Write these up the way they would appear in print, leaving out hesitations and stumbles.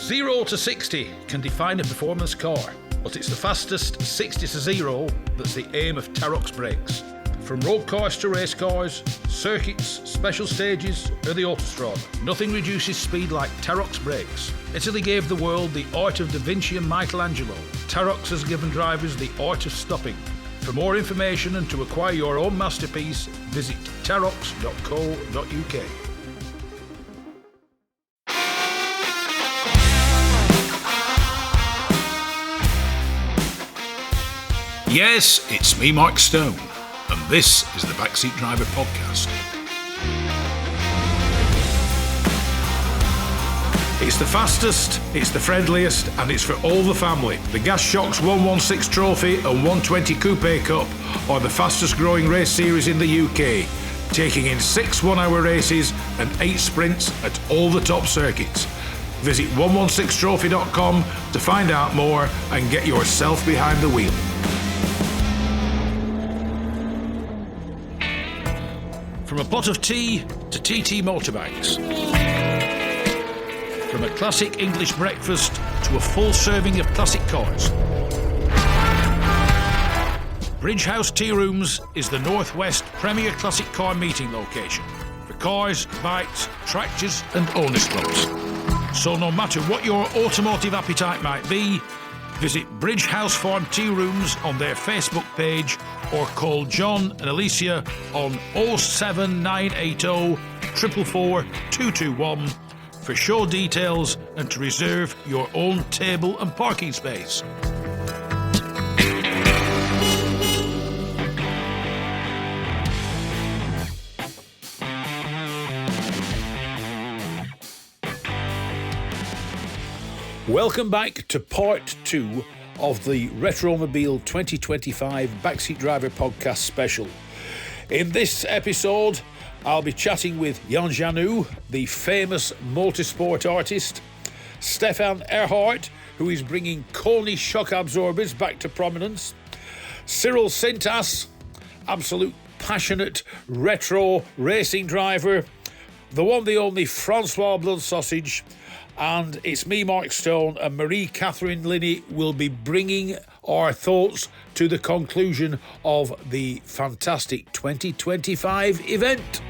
0 to 60 can define a performance car, but it's the fastest 60 to 0 that's the aim of Tarok's brakes. From road cars to race cars, circuits, special stages, or the autostrada, nothing reduces speed like Tarok's brakes. Italy gave the world the art of Da Vinci and Michelangelo. Tarok's has given drivers the art of stopping. For more information and to acquire your own masterpiece, visit tarox.co.uk. Yes, it's me, Mark Stone, and this is the Backseat Driver podcast. It's the fastest, it's the friendliest, and it's for all the family. The Gas Shocks 116 Trophy and 120 Coupe Cup are the fastest growing race series in the UK, taking in 6 one-hour races and 8 sprints at all the top circuits. Visit 116trophy.com to find out more and get yourself behind the wheel. From a pot of tea to TT motorbikes. From a classic English breakfast to a full serving of classic cars. Bridge House Tea Rooms is the Northwest premier classic car meeting location for cars, bikes, tractors and owners clubs. So no matter what your automotive appetite might be, visit Bridge House Farm Tea Rooms on their Facebook page or call John and Alicia on 07980 444 221 for show details and to reserve your own table and parking space. Welcome back to part 2 of the Retromobile 2025 Backseat Driver podcast special. In this episode, I'll be chatting with Yahn Janou, the famous motorsport artist, Stéphane Erhardt, who is bringing KONI shock absorbers back to prominence, Cyril Cintas, absolute passionate retro racing driver, the one, the only Francois Bloodsausage, and it's me, Mark Stone, and Marie Catherine Ligny will be bringing our thoughts to the conclusion of the fantastic 2025 event.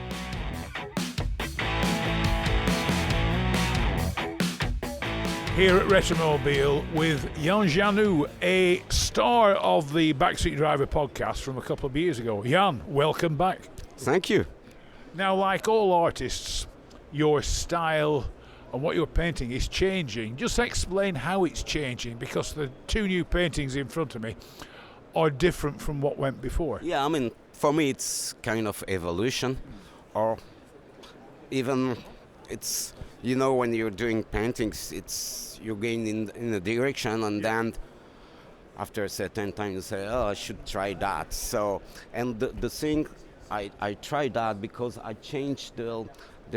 Here at Retromobile with Yahn Janou, a star of the Backseat Driver podcast from a couple of years ago. Yahn, welcome back. Thank you. Now, like all artists, your style and what you're painting is changing. Just explain how it's changing, because the 2 new paintings in front of me are different from what went before. Yeah, I mean, for me it's kind of evolution, or even it's, you know, when you're doing paintings, it's you're going in a direction, and then after a certain time you say, oh, I should try that. So, and the thing, I tried that because I changed the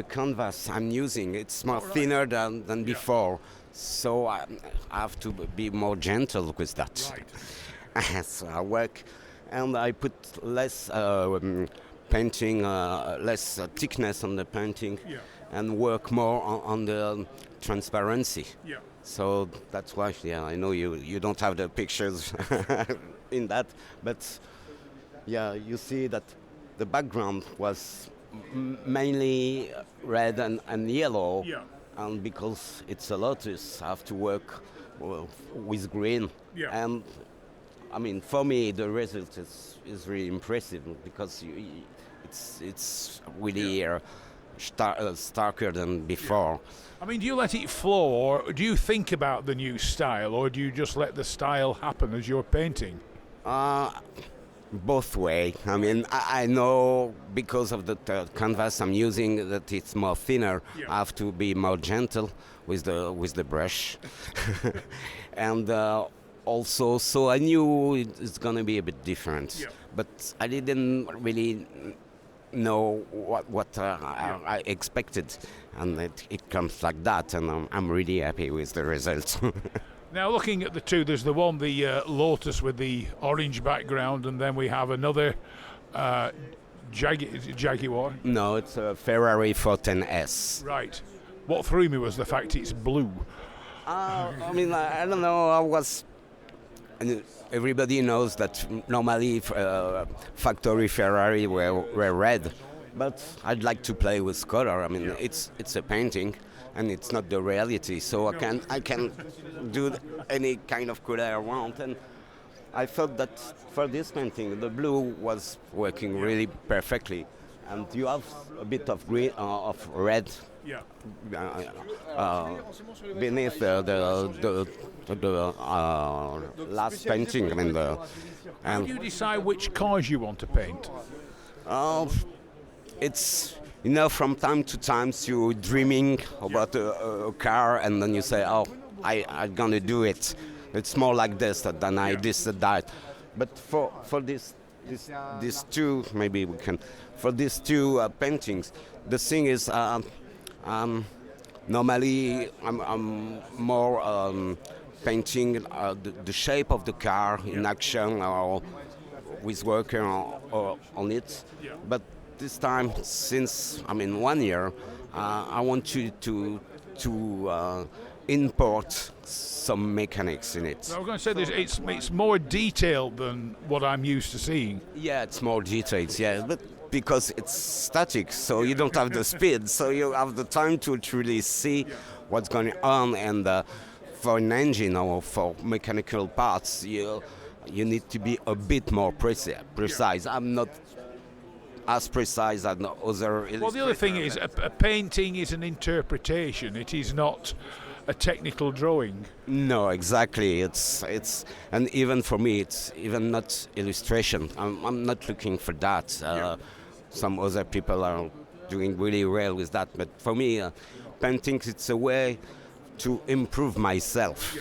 canvas I'm using. It's more thinner than before, so I have to be more gentle with that. Right. So I work, and I put less painting, less thickness on the painting, and work more on the transparency. Yeah. So that's why, I know you don't have the pictures in that, but yeah, you see that the background was mainly red and yellow, and because it's a Lotus, I have to work with green. And I mean, for me, the result is really impressive, because it's really starker than before. I mean, do you let it flow, or do you think about the new style, or do you just let the style happen as you're painting? Both way. I mean, I know because of the canvas I'm using that it's more thinner. I have to be more gentle with the brush, and also, so I knew it's gonna be a bit different, but I didn't really know what I expected, and it comes like that, and I'm really happy with the results. Now, looking at the 2, there's the one, the Lotus with the orange background, and then we have another Jaguar. No, it's a Ferrari 410S. Right. What threw me was the fact it's blue. I don't know. And everybody knows that normally factory Ferrari were red, but I'd like to play with color. I mean, it's a painting, and it's not the reality. So I can do any kind of color I want, and I thought that for this painting, the blue was working really perfectly, and you have a bit of green, of red. Beneath the last painting. I mean, how do you decide which cars you want to paint? It's from time to time you're dreaming about a car, and then you say, "Oh, I'm gonna do it." It's more like this than this that. But for these two, maybe we can. For these two paintings, the thing is. Normally, I'm more painting the shape of the car in action or with working on it. But this time, since 1 year, I want you to import some mechanics in it. I was going to say this, it's more detailed than what I'm used to seeing. Yeah, it's more detailed. Yeah, but because it's static, so you don't have the speed, so you have the time to truly see what's going on. And for an engine or for mechanical parts, you need to be a bit more precise. I'm not as precise as other. Well, the other thing is, a painting is an interpretation. It is not a technical drawing. No, exactly. It's and even for me, it's even not illustration. I'm not looking for that. Some other people are doing really well with that, but for me, painting, it's a way to improve myself.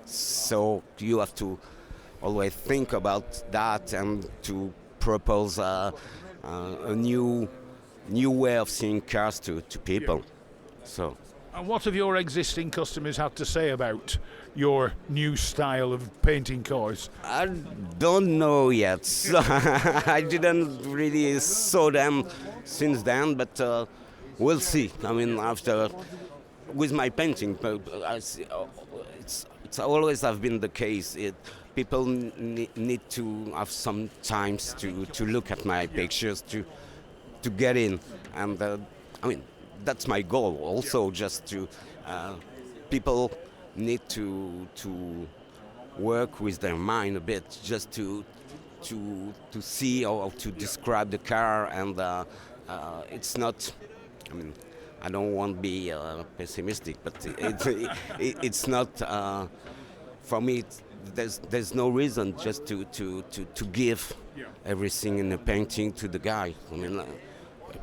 So you have to always think about that and to propose a new way of seeing cars to people. So. And what have your existing customers had to say about your new style of painting cars? I don't know yet. So I didn't really saw them since then, but we'll see. After with my painting, it's always have been the case. People need to have some times to look at my pictures to get in, and that's my goal also, just to people need to work with their mind a bit, just to see or to describe the car, and it's not, I don't want to be pessimistic, but it's not for me. There's no reason just to give everything in a painting to the guy.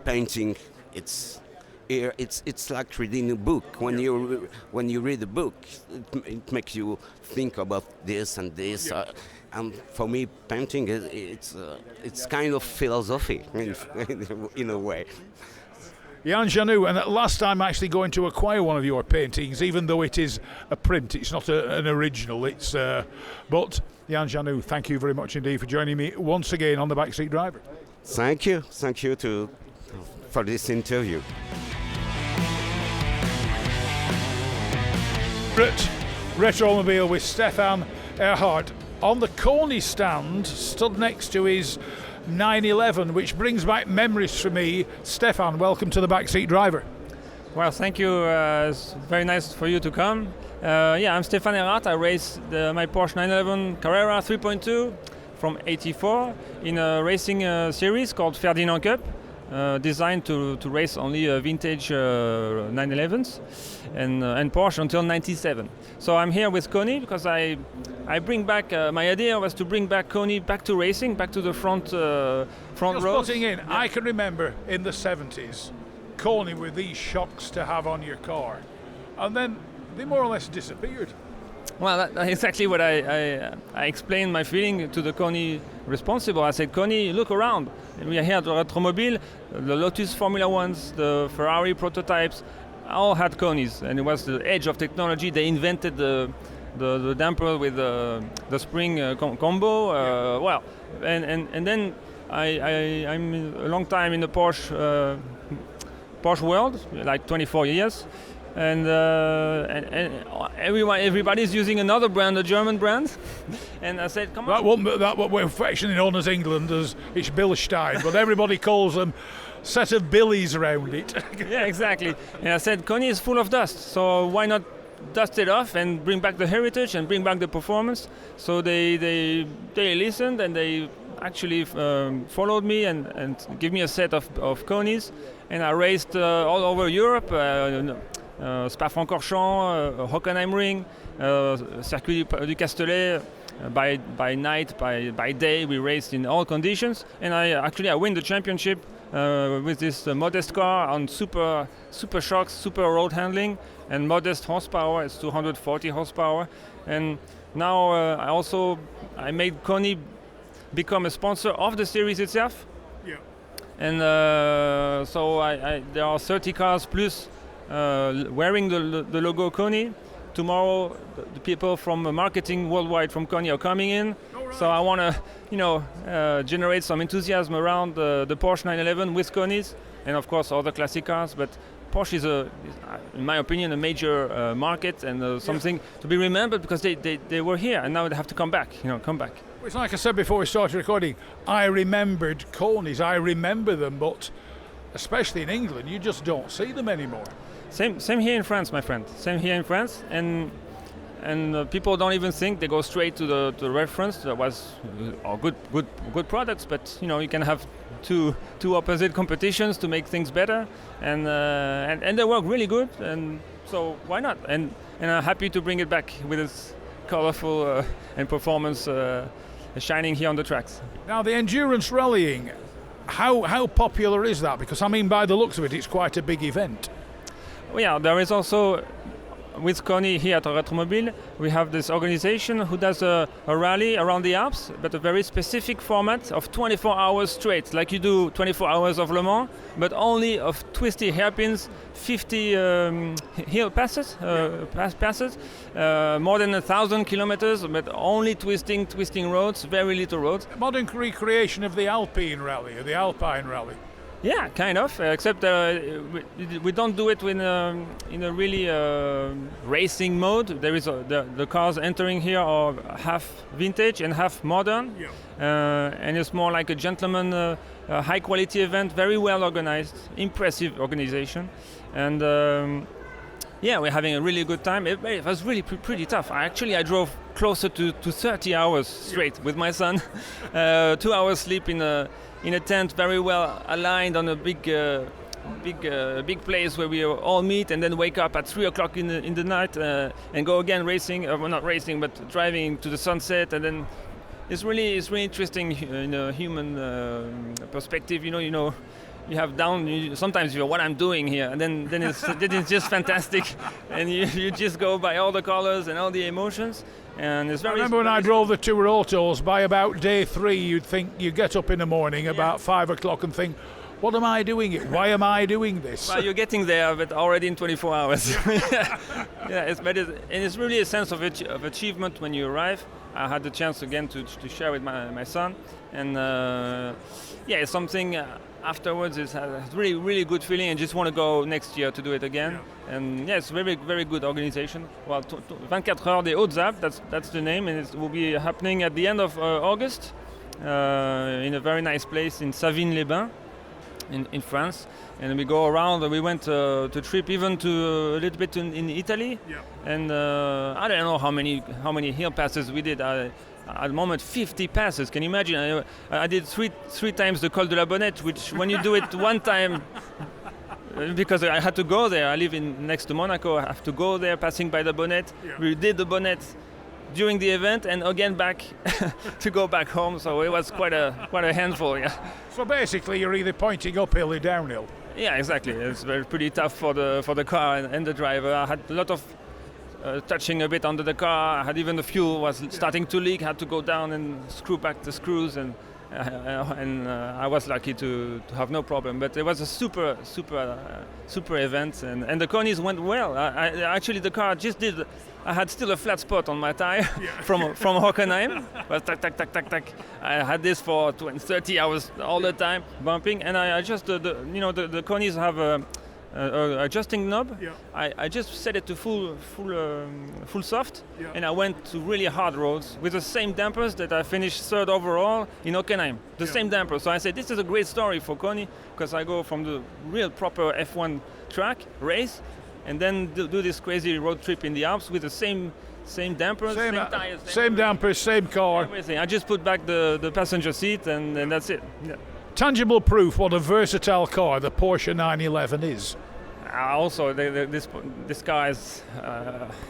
Painting, it's like reading a book. When you read a book, it makes you think about this and this. And for me, painting it's kind of philosophy in a way. Yahn Janou, and at last I'm actually going to acquire one of your paintings, even though it is a print. It's not an original. But Yahn Janou, thank you very much indeed for joining me once again on the Backseat Driver. Thank you for this interview. Retromobile with Stéphane Erhardt on the KONI stand, stood next to his 911, which brings back memories for me. Stéphane, welcome to the Backseat Driver. Well, thank you. It's very nice for you to come. I'm Stéphane Erhardt. I race my Porsche 911 Carrera 3.2 from '84 in a racing series called Ferdinand Cup, designed to race only vintage 911s and Porsche until '97. So I'm here with KONI because I bring back, my idea was to bring back KONI back to racing, back to the front row. Just putting in, I can remember in the 70s, KONI were these shocks to have on your car, and then they more or less disappeared. Well, that's exactly what I explained my feeling to the KONI responsible. I said, KONI, look around. We are here at the Retromobile, the Lotus Formula Ones, the Ferrari prototypes, all had KONIs, and it was the edge of technology. They invented the damper with the spring combo. And then I'm a long time in the Porsche world, like 24 years. and everybody's using another brand, a German brand, and I said, come on. That what we're affectionately known as England as it's Bilstein, but everybody calls them set of billies around it. Yeah, exactly. And I said, KONI is full of dust, so why not dust it off and bring back the heritage and bring back the performance? So they listened, and they actually followed me and give me a set of KONIs, and I raced all over Europe, Spa-Francorchamps, Hockenheimring, Circuit du Castellet. By night, by day, we raced in all conditions, and I win the championship with this modest car on super shocks, super road handling, and modest horsepower. It's 240 horsepower, and now I made KONI become a sponsor of the series itself. Yeah. And so there are 30 cars plus wearing the logo KONI. Tomorrow, the people from marketing worldwide from KONI are coming in. Right. So I want to, generate some enthusiasm around the Porsche 911 with KONIs, and of course other classic cars. But Porsche is, in my opinion, a major market and something to be remembered, because they were here and now they have to come back. Come back. It's like I said before we started recording. I remembered KONIs. I remember them, but especially in England, you just don't see them anymore. Same here in France, my friend. Same here in France, and people don't even think. They go straight to the reference. That was good products, but you can have two opposite competitions to make things better, and they work really good. And so why not? And I'm happy to bring it back with its colorful and performance shining here on the tracks. Now the endurance rallying, how popular is that? Because by the looks of it, it's quite a big event. Well, yeah, there is also, with KONI here at Retromobile, we have this organization who does a rally around the Alps, but a very specific format of 24 hours straight, like you do 24 hours of Le Mans, but only of twisty hairpins, 50 hill passes, more than 1,000 kilometers, but only twisting roads, very little roads. A modern recreation of the Alpine rally, or the Alpine rally. Yeah, kind of, except we don't do it in a really racing mode. There is the cars entering here are half vintage and half modern, and it's more like a gentleman, high quality event, very well organized, impressive organization, and we're having a really good time. It was really pretty tough. I drove closer to 30 hours straight with my son, 2 hours sleep in a tent, very well aligned on a big place where we all meet, and then wake up at 3 o'clock in the night and go again racing. Not racing, but driving to the sunset. And then it's really interesting in a human perspective. You have sometimes what I'm doing here, and then it's just fantastic, and you just go by all the colors and all the emotions. And it's very. I remember when I drove the Tour Autos. By about day 3, you'd think you get up in the morning about 5 o'clock and think, "What am I doing? Why am I doing this?" Well, you're getting there, but already in 24 hours. It's really a sense of achievement when you arrive. I had the chance again to share with my son, and it's something. Afterwards, it's a really good feeling, and just want to go next year to do it again. Yeah. And it's very, very good organization. Well, 24 Heures des Hautes-Alpes, that's the name, and it will be happening at the end of August in a very nice place in Savines-les-Bains in France. And we go around, we went to trip even to a little bit in Italy. Yeah. And I don't know how many hill passes we did. At the moment, 50 passes. Can you imagine? I did three times the Col de la Bonnette, which when you do it one time, because I had to go there. I live next to Monaco. I have to go there, passing by the Bonnette. Yeah. We did the Bonnette during the event, and again back to go back home. So it was quite a handful. Yeah. So basically, you're either pointing uphill or downhill. Yeah, exactly. It's pretty tough for the car and the driver. I had a lot of. Touching a bit under the car. I had even the fuel was starting to leak. Had to go down and screw back the screws, and I was lucky to have no problem. But it was a super event, and the KONIs went well. Actually, the car just did. I had still a flat spot on my tire from Hockenheim. But tack. I had this for 30 hours all the time bumping, and I just the KONIs have adjusting knob. Yeah. I just set it to full soft, Yeah. and I went to really hard roads with the same dampers that I finished third overall in Hockenheim. The Yeah. same dampers. So I said, this is a great story for KONI, because I go from the real proper F1 track race, and then do this crazy road trip in the Alps with the same dampers, same tires, same dampers, same car. everything. I just put back the passenger seat, and that's it. Yeah. Tangible proof what a versatile car the Porsche 911 is. Also, this car is.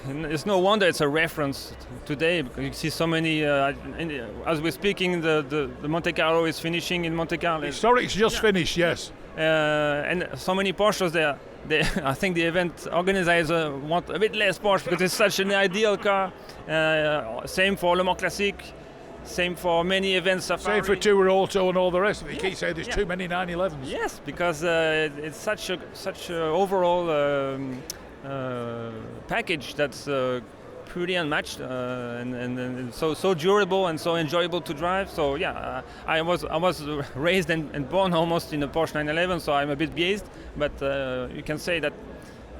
It's no wonder it's a reference today, because you see so many. As we're speaking, the Monte Carlo is finishing in Monte Carlo. Historic's just finished, yes. And so many Porsches there. I think the event organizer want a bit less Porsche because it's such an ideal car. Same for Le Mans Classique. Same for many events. Safari. Same for Tour Auto and all the rest of it. You keep saying there's too many 911s. Yes, because it's such a overall package that's pretty unmatched and so durable and so enjoyable to drive. So yeah, I was raised and born almost in a Porsche 911, so I'm a bit biased. But you can say that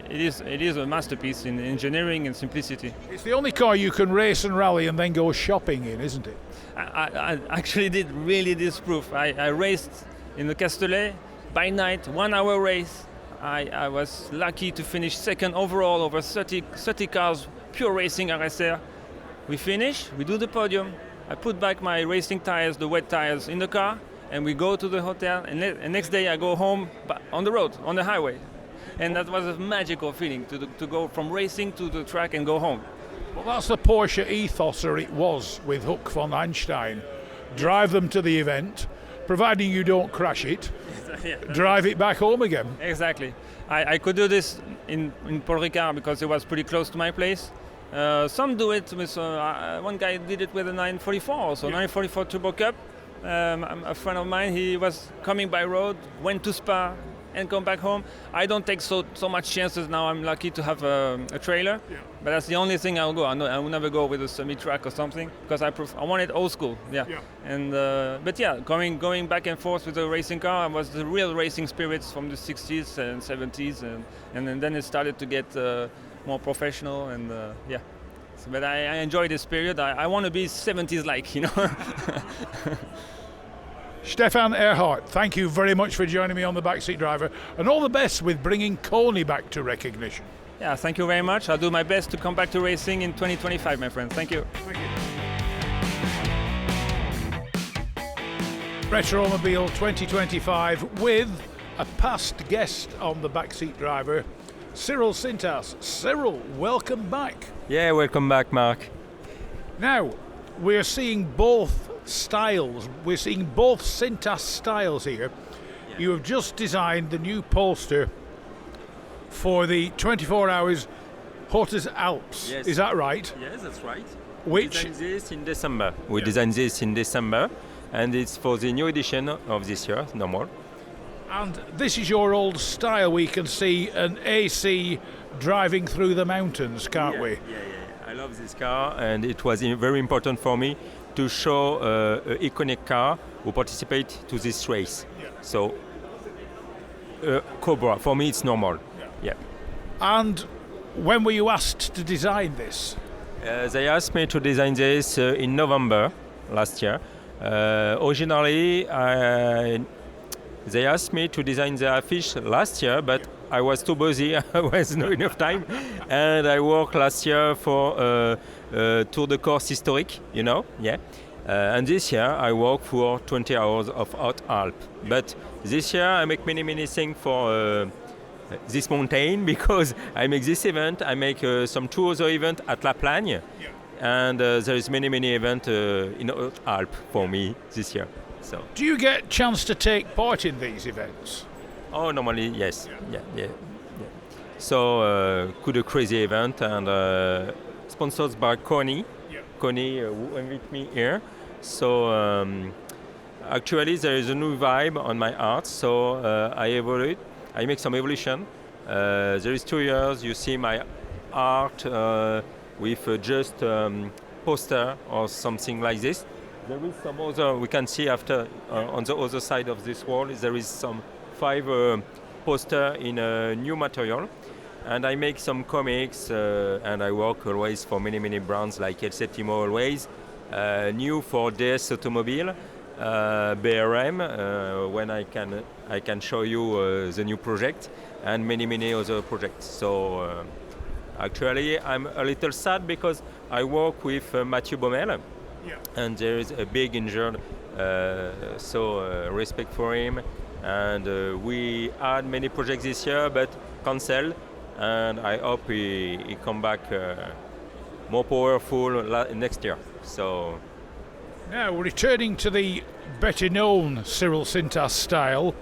it is a masterpiece in engineering and simplicity. It's the only car you can race and rally and then go shopping in, isn't it? I actually did really this proof. I raced in the Castellet by night, 1 hour race. I was lucky to finish second overall over 30 cars, pure racing RSR. We finish, we do the podium. I put back my racing tires, the wet tires, in the car, and we go to the hotel. And next day I go home on the road, on the highway. And that was a magical feeling to go from racing to the track and go home. Well, that's the Porsche ethos, or it was, with Huck von Einstein. Drive them to the event, providing you don't crash it, drive it back home again. Exactly. I could do this in Paul Ricard because it was pretty close to my place. Some do it with, one guy did it with a 944 also, 944 Turbo Cup. A friend of mine, he was coming by road, went to Spa, and come back home. I don't take so much chances now. I'm lucky to have a trailer, but that's the only thing I'll go. I will never go with a semi-truck or something because I want it old school. Yeah. And but yeah, going back and forth with the racing car was the real racing spirits from the 60s and 70s, and then it started to get more professional and yeah. So, but I enjoy this period. I want to be 70s like, you know. Stéphane Erhardt, thank you very much for joining me on the Backseat Driver, and all the best with bringing KONI back to recognition. Yeah, thank you very much. I'll do my best to come back to racing in 2025, my friend. Thank you. Thank you. Retromobile 2025 with a past guest on the Backseat Driver, Cyril Cintas. Cyril, welcome back. Yeah, welcome back, Mark. Now, we're seeing both styles. We're seeing both Cintas styles here. Yeah. You have just designed the new Polestar for the 24 hours Hautes Alps. Yes. Is that right? Yes, that's right. Which We designed this in December. We designed this in December, and it's for the new edition of this year, normal. And this is your old style. We can see an AC driving through the mountains, can't we? Yeah. I love this car, and it was very important for me to show an iconic car who participate to this race. Yeah. So, Cobra, for me it's normal. Yeah. And when were you asked to design this? They asked me to design this in November last year. Originally, they asked me to design the affiche last year, but I was too busy, I was not enough time, and I worked last year for Tour de Corse Historique, you know, and this year I work for 20 hours of Haute Alps. But this year I make many things for this mountain, because I make this event, I make some 2 other events at La Plagne, and there is many events in Haute Alps for me this year. So. Do you get chance to take part in these events? Oh, normally, yes. Yeah. So, could a crazy event, and sponsored by KONI. KONI who invite me here. So, actually, there is a new vibe on my art. So, I evolve. I make some evolution. There is 2 years. You see my art with just poster or something like this. There is some other. We can see after on the other side of this wall. There is some 5 poster in a new material. And I make some comics, and I work always for many brands like El Septimo always. New for DS Automobile, BRM, when I can show you the new project, and many other projects. So actually I'm a little sad because I work with Mathieu Baumel, and there is a big injured, so respect for him. And we had many projects this year, but canceled. And I hope he come back more powerful next year. So now, returning to the better known Cyril Cintas style,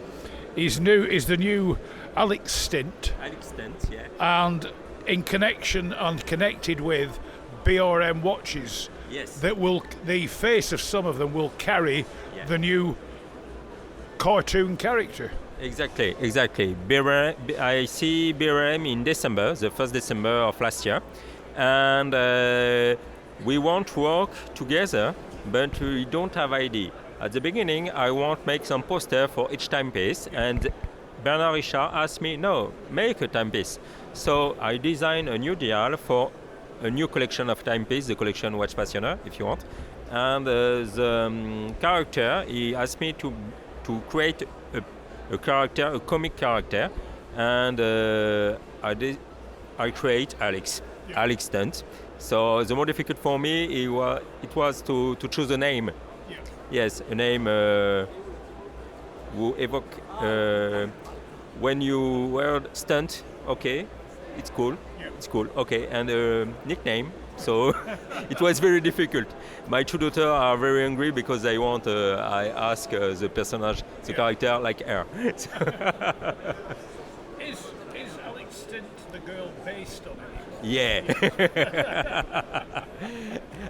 is the new Alex Stint. Alex Stint, yeah. And in connection and connected with BRM watches, yes, the face of some of them will carry the new cartoon character. Exactly. I see BRM in December, the 1st December of last year, and we won't work together, but we don't have idea. At the beginning, I want make some poster for each timepiece, and Bernard Richard asked me, no, make a timepiece. So I designed a new dial for a new collection of timepieces, the collection Watch Passioner, if you want. And the character, he asked me to create a character, a comic character, and I create Alex Stint. So the more difficult for me it was to choose a name. Yeah. Yes, a name who evoke when you word stunt. Okay, it's cool. Yeah. It's cool. Okay, and nickname. So it was very difficult. My two daughters are very angry because they want. I ask the personage, the character, like her. Is Alex Stint the girl based on it? Yeah.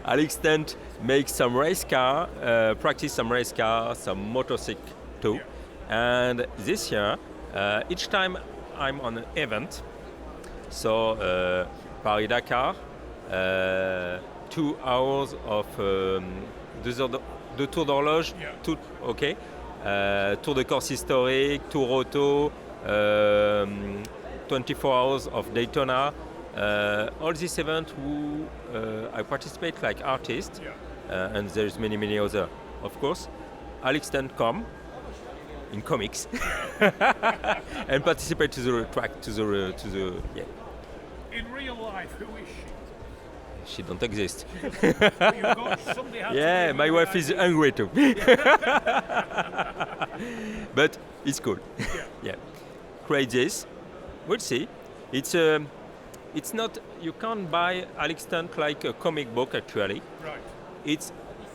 Alex Stint makes some race car, practice some race car, some motorcycle too. Yeah. And this year, each time I'm on an event, so Paris-Dakar, 2 hours of the Tour d'Horloge, Tour de Corse historique, Tour Auto, 24 hours of Daytona. All these events I participate like artist, and there's many other, of course. Alex Stint come in comics and participate to the track, to the. In real life, who is she? She don't exist. Yeah, my wife is angry too. But it's cool. Yeah. Create this. We'll see. It's not. You can't buy Alex Stint like a comic book actually. Right. It's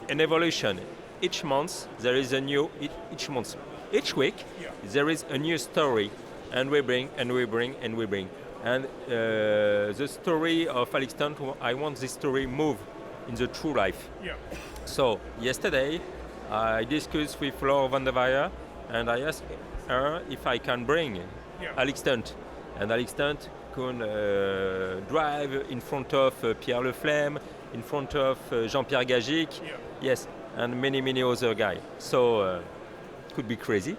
an evolution. Each month there is a new. Each week there is a new story, and we bring. And the story of Alex Stint, I want this story move in the true life. Yeah. So yesterday, I discussed with Laura van der Weyer, and I asked her if I can bring Alex Stint. And Alex Stint can drive in front of Pierre Leflemme, in front of Jean-Pierre Gagic, yes, and many other guys. So it could be crazy.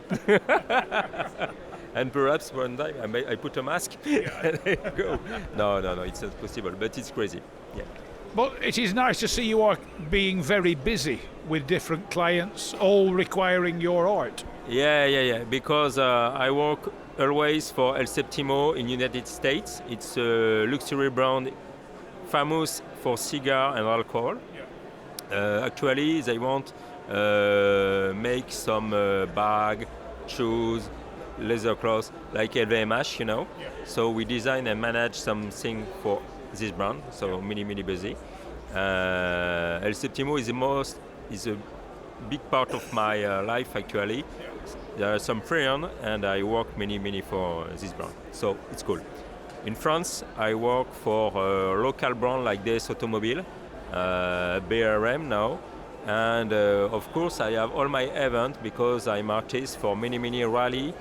And perhaps one time I put a mask and I go. No, it's not possible, but it's crazy. Yeah. But it is nice to see you are being very busy with different clients, all requiring your art. Yeah. Because I work always for El Septimo in United States. It's a luxury brand famous for cigar and alcohol. Yeah. Actually, they want make some bag, shoes, leather clothes like LVMH, you know. Yeah. So we design and manage something for this brand. So many busy. El Septimo is a big part of my life actually. Yeah. There are some friends and I work many for this brand. So it's cool. In France, I work for a local brand like DS Automobile, BRM now. And of course, I have all my events because I'm artist for many rally,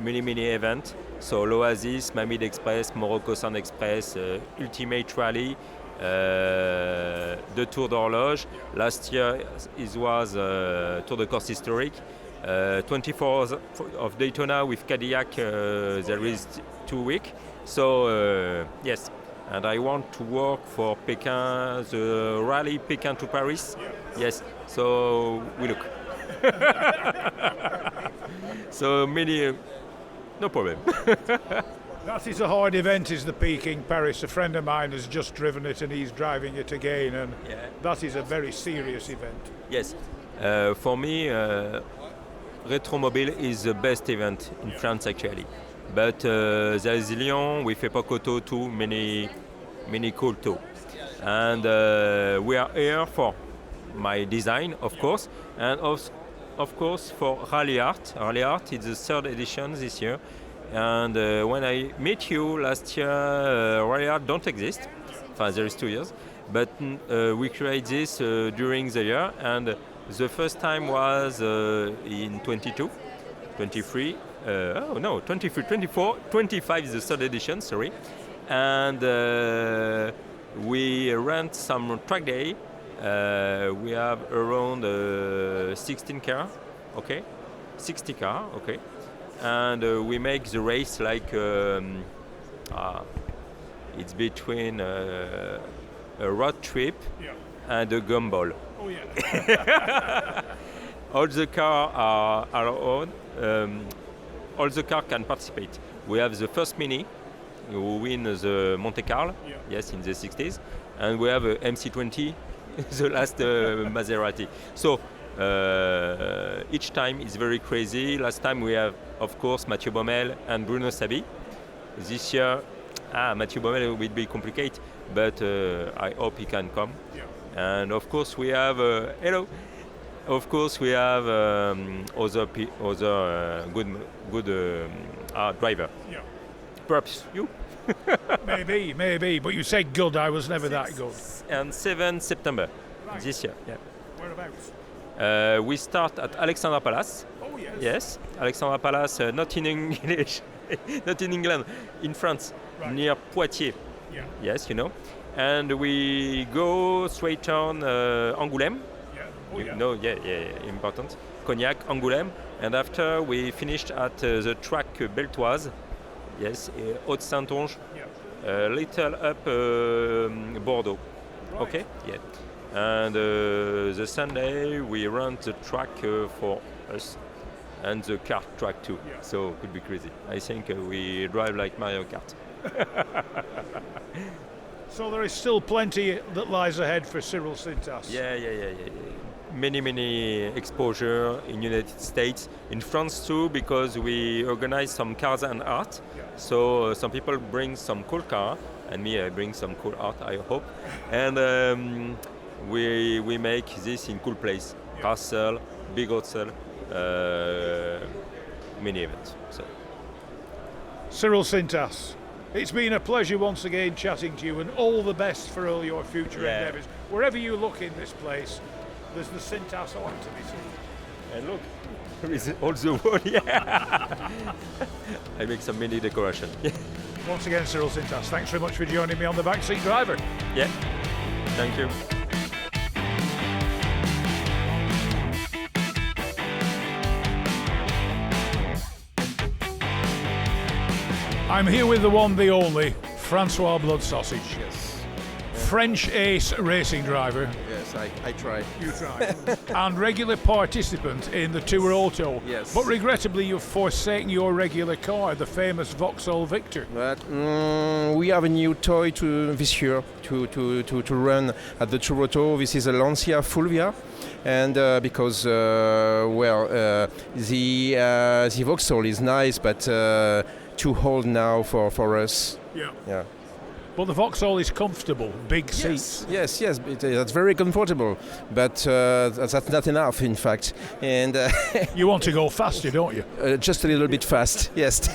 many events. So l'Oasis, Mamid Express, Morocco Sound Express, Ultimate Rally, the Tour d'Horloge. Last year it was Tour de Corse historique, 24th of Daytona with Cadillac, there is 2 weeks. So yes, and I want to work for Pekin, the rally Pekin to Paris. Yes, so we look. So many, no problem. That is a hard event, is the Peking Paris. A friend of mine has just driven it and he's driving it again, and that is a very serious event. Yes, for me, Retromobile is the best event in France actually. But there is Lyon with Epoch Auto too, many cool too. And we are here for my design, of course, and of course for Rally Art. Rally Art is the 3rd edition this year. And when I met you last year, Rally Art don't exist. There is 2 years. But we create this during the year. And the first time was in 22, 23. 23, 24, 25 is the 3rd edition, sorry. And we rent some track day. We have around 16 cars, okay? 60 cars, okay? And we make the race like it's between a road trip and a gumball. Oh yeah. All the cars are our own. All the cars can participate. We have the first Mini, who win the Monte Carlo, yes, in the 60s, and we have a MC20, the last Maserati. So each time is very crazy. Last time we have, of course, Mathieu Baumel and Bruno Sabi. This year, Mathieu Baumel will be complicated, but I hope he can come. And of course we have hello. Of course we have other good driver. Yeah. Perhaps you. maybe. But you said good. I was never that good. And 7 September this year. Yeah. Whereabouts? We start at Alexandra Palace. Oh yes. Yes, Alexandra Palace, not in English, not in England, in France, near Poitiers. Yeah. Yes, you know. And we go straight on Angoulême. No, important. Cognac, Angoulême, and after we finished at the track Beltoise, yes, Haute-Saintonge, little up Bordeaux. Right. Okay, yeah. And the Sunday we run the track for us and the kart track too. Yeah. So it could be crazy. I think we drive like Mario Kart. So there is still plenty that lies ahead for Cyril Cintas. Yeah. Many exposure in United States, in France too, because we organize some cars and art. Yeah. So some people bring some cool car, and me I bring some cool art, I hope. And we make this in cool place. Yeah. Castle, big hotel, many events. So. Cyril Cintas, it's been a pleasure once again chatting to you, and all the best for all your future endeavours. Wherever you look in this place, there's the Cintas art to be seen. And look, there is also one. Yeah. I make some mini decoration. Once again, Cyril Cintas, thanks very much for joining me on the Backseat Driver. Yeah, thank you. I'm here with the one, the only, Francois Bloodsausage. Yes. French ace racing driver. Yes, I try. You try. And regular participant in the Tour Auto. Yes. But regrettably, you've forsaken your regular car, the famous Vauxhall Victor. But we have a new toy this year to run at the Tour Auto. This is a Lancia Fulvia. And because, the Vauxhall is nice, but too old now for us. Yeah. But the Vauxhall is comfortable, big seats. Yes, that's very comfortable, but that's not enough, in fact. And you want to go faster, don't you? Just a little bit fast, yes.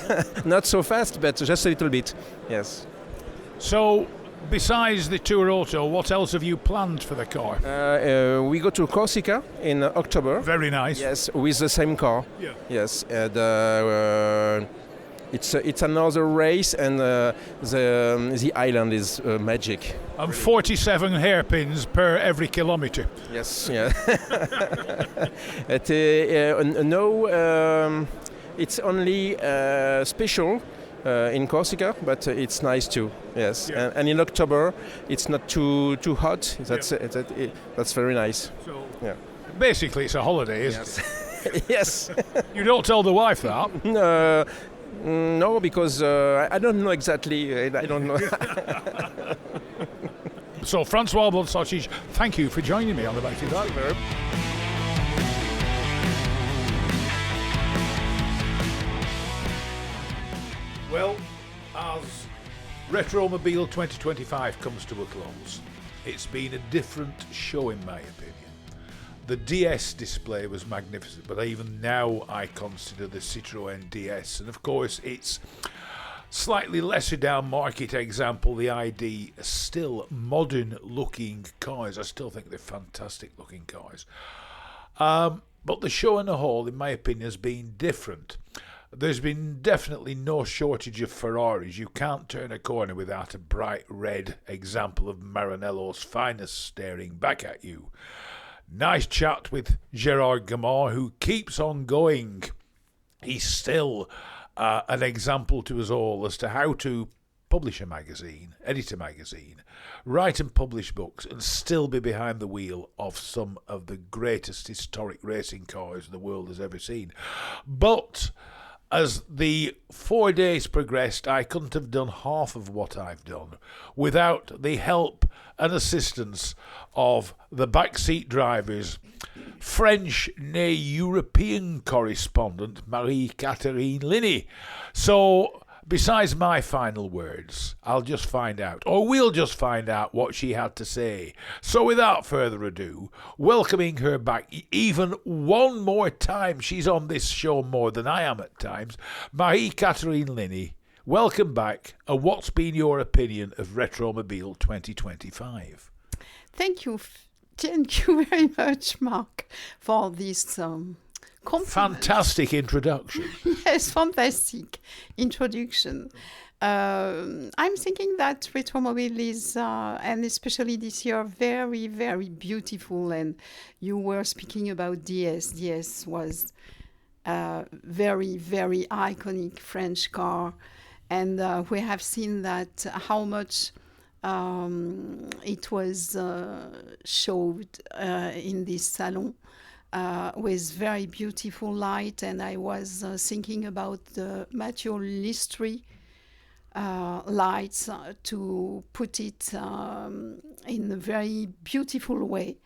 Not so fast, but just a little bit, yes. So, besides the Tour Auto, what else have you planned for the car? We go to Corsica in October. Very nice. Yes, with the same car. Yeah. Yes, and it's another race, and the island is magic. And 47 hairpins per every kilometre. Yes, yeah. No, it's only special in Corsica, but it's nice too. Yes, Yeah. and in October it's not too hot. That's very nice. So Yeah. basically, it's a holiday, isn't it? Yes. You don't tell the wife that. No, because I don't know exactly. I don't know. So, Francois Bloodsausage, thank you for joining me on the Backseat Driver. Well, as Retromobile 2025 comes to a close, it's been a different show in my opinion. The DS display was magnificent, but even now I consider the Citroën DS, and of course its slightly lesser down market example, the ID, still modern looking cars. I still think they're fantastic looking cars. But the show in a whole, in my opinion, has been different. There's been definitely no shortage of Ferraris. You can't turn a corner without a bright red example of Maranello's finest staring back at you. Nice chat with Gerard Gamard, who keeps on going. He's still an example to us all as to how to publish a magazine, edit a magazine, write and publish books, and still be behind the wheel of some of the greatest historic racing cars the world has ever seen. But as the 4 days progressed, I couldn't have done half of what I've done without the help and assistance of the Backseat Driver's French, nay European correspondent, Marie Catherine Ligny. So, besides my final words, I'll just find out, or we'll just find out what she had to say. So without further ado, welcoming her back even one more time, she's on this show more than I am at times, Marie Catherine Ligny, welcome back, and what's been your opinion of Retromobile 2025? Thank you very much, Mark, for this fantastic introduction. Yes, fantastic introduction. I'm thinking that Retromobile is, and especially this year, very, very beautiful. And you were speaking about DS. DS was a very, very iconic French car. And we have seen that how much it was showed in this salon. With very beautiful light, and I was thinking about the materialistry lights to put it in a very beautiful way.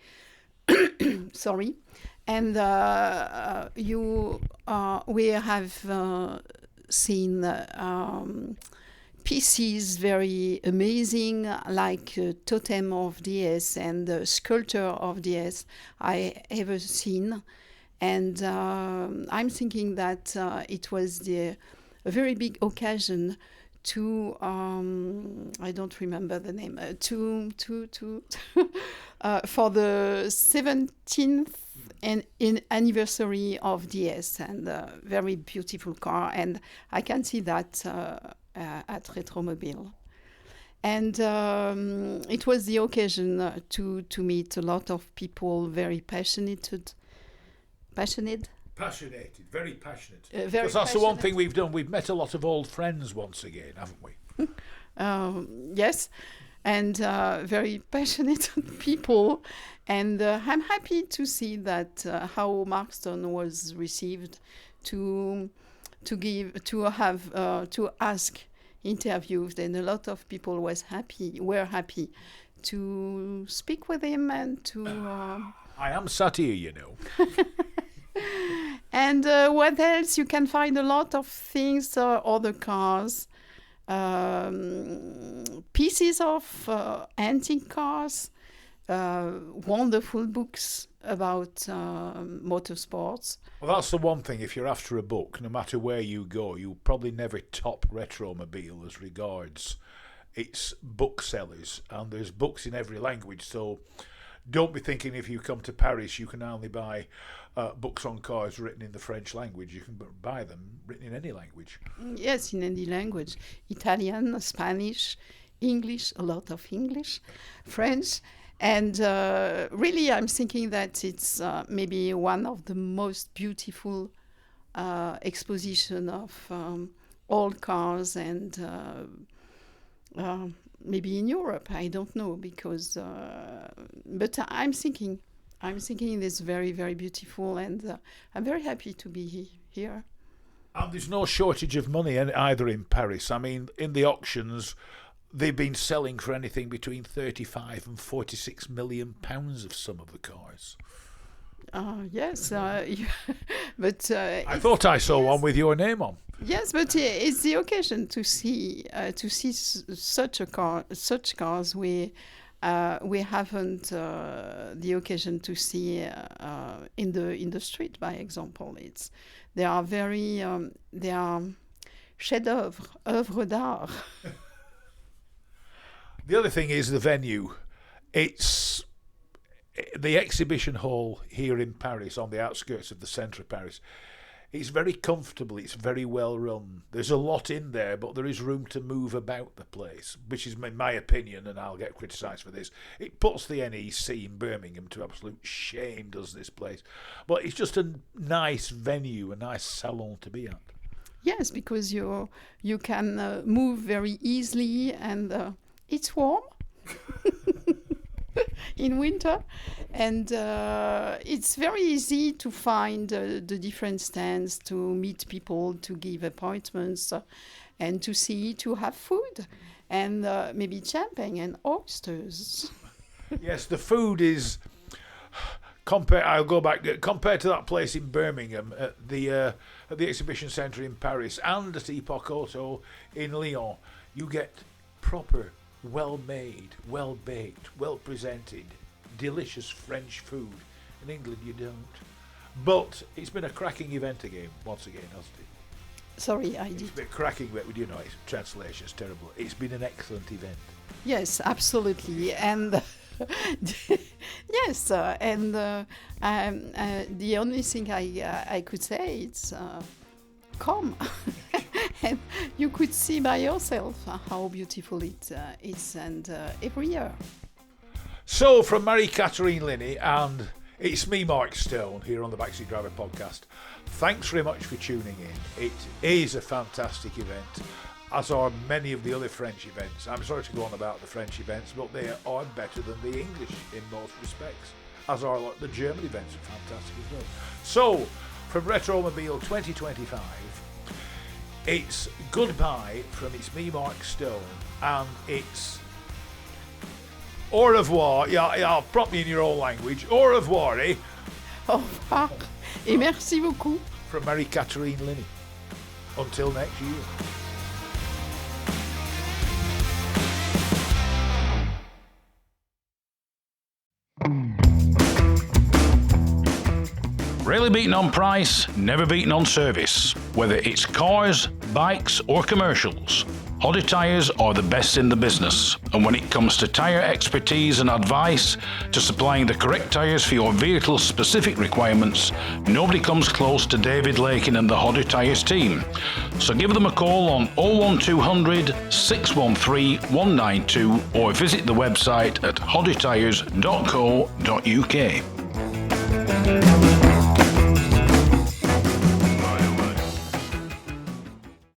Sorry. And we have seen pieces very amazing, like Totem of DS and the Sculptor of DS I ever seen. And I'm thinking that it was a very big occasion to, I don't remember the name, for the 17th anniversary of DS, and a very beautiful car. And I can see that at Retromobile. And it was the occasion to meet a lot of people, very passionate. Very passionate. Very Because that's the one passionate. thing we've done. We've met a lot of old friends once again, haven't we? Yes, and very passionate people. And I'm happy to see that how Markston was received, to ask interviews, and a lot of people were happy to speak with him and to. I am sat here, you know. And what else? You can find a lot of things, other cars, pieces of antique cars, wonderful books about motorsports. Well, that's the one thing. If you're after a book, no matter where you go, you'll probably never top Retromobile as regards its booksellers. And there's books in every language. So don't be thinking if you come to Paris you can only buy books on cars written in the French language. You can buy them written in any language. Yes, in any language. Italian, Spanish, English, a lot of English, French. And really, I'm thinking that it's maybe one of the most beautiful exposition of old cars, and maybe in Europe, I don't know, because but I'm thinking it's very, very beautiful, and I'm very happy to be here. And there's no shortage of money either in Paris. I mean, in the auctions, they've been selling for anything between 35 and 46 million pounds of some of the cars. Yes, but I thought I saw one with your name on. Yes, but it's the occasion to see such cars we haven't the occasion to see in the street. By example, they are very they are chefs-d'œuvre, œuvres d'art. The other thing is the venue. It's the exhibition hall here in Paris, on the outskirts of the centre of Paris. It's very comfortable. It's very well run. There's a lot in there, but there is room to move about the place, which is, in my opinion, and I'll get criticised for this, it puts the NEC in Birmingham to absolute shame, does this place. But it's just a nice venue, a nice salon to be at. Yes, because you can move very easily, and it's warm in winter, and it's very easy to find the different stands, to meet people, to give appointments, and to have food, and maybe champagne and oysters. Yes, the food is I'll go back compared to that place in Birmingham at the exhibition centre in Paris and at Epoch Auto in Lyon. You get proper, well-made, well-baked, well-presented, delicious French food. In England, you don't. But it's been a cracking event once again, hasn't it? Sorry, I did. It's been a cracking event. You know, translation's terrible. It's been an excellent event. Yes, absolutely, and yes, and the only thing I could say is come, and you could see by yourself how beautiful it is, and every year. So, from Marie Catherine Ligny, and it's me, Mark Stone, here on the Backseat Driver podcast. Thanks very much for tuning in. It is a fantastic event, as are many of the other French events. I'm sorry to go on about the French events, but they are better than the English in most respects, as are the German events are fantastic as well. So, from Retromobile 2025, it's goodbye from It's Me, Mark Stone, and it's au revoir. Yeah, prompt me in your own language. Au revoir, eh? Au revoir, et merci beaucoup. From Marie Catherine Ligny. Until next year. Really beaten on price, never beaten on service. Whether it's cars, bikes or commercials, Hoddy Tyres are the best in the business. And when it comes to tyre expertise and advice to supplying the correct tyres for your vehicle's specific requirements, nobody comes close to David Lakin and the Hoddy Tyres team. So give them a call on 01200 613 192 or visit the website at hoddytyres.co.uk.